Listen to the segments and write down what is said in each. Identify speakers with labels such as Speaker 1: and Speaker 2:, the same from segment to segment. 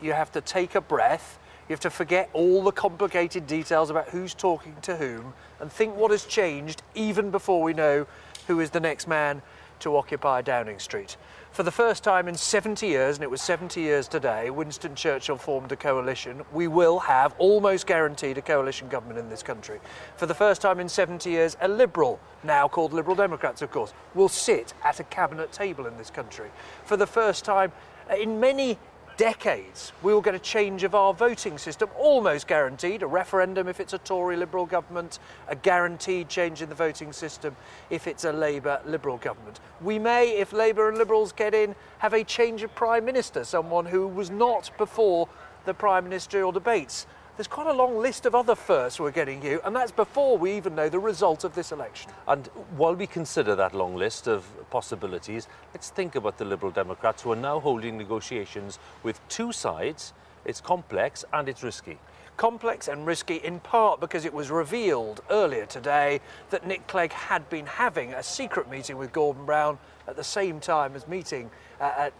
Speaker 1: you have to take a breath, you have to forget all the complicated details about who's talking to whom, and think what has changed even before we know who is the next man to occupy Downing Street. For the first time in 70 years, and it was 70 years today, Winston Churchill formed a coalition. We will have, almost guaranteed, a coalition government in this country. For the first time in 70 years, a Liberal, now called Liberal Democrats of course, will sit at a cabinet table in this country. For the first time in many decades, we will get a change of our voting system, almost guaranteed, a referendum if it's a Tory Liberal government, a guaranteed change in the voting system if it's a Labour Liberal government. We may, if Labour and Liberals get in, have a change of Prime Minister, someone who was not before the Prime Ministerial debates. There's quite a long list of other firsts we're getting here, and that's before we even know the result of this election.
Speaker 2: And while we consider that long list of possibilities, let's think about the Liberal Democrats who are now holding negotiations with two sides. It's complex and it's risky.
Speaker 1: Complex and risky in part because it was revealed earlier today that Nick Clegg had been having a secret meeting with Gordon Brown at the same time as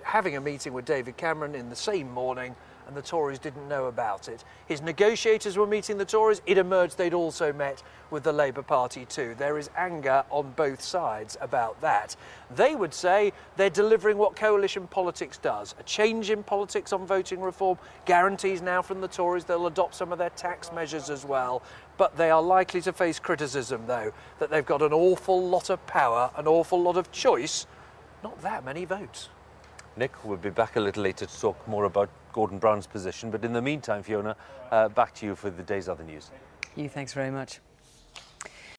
Speaker 1: having a meeting with David Cameron in the same morning, and the Tories didn't know about it. His negotiators were meeting the Tories. It emerged they'd also met with the Labour Party too. There is anger on both sides about that. They would say they're delivering what coalition politics does. A change in politics on voting reform, guarantees now from the Tories they'll adopt some of their tax measures as well. But they are likely to face criticism, though, that they've got an awful lot of power, an awful lot of choice, not that many votes.
Speaker 2: Nick, we'll be back a little later to talk more about Gordon Brown's position, but in the meantime, Fiona, back to you for the day's other news.
Speaker 3: Thanks very much.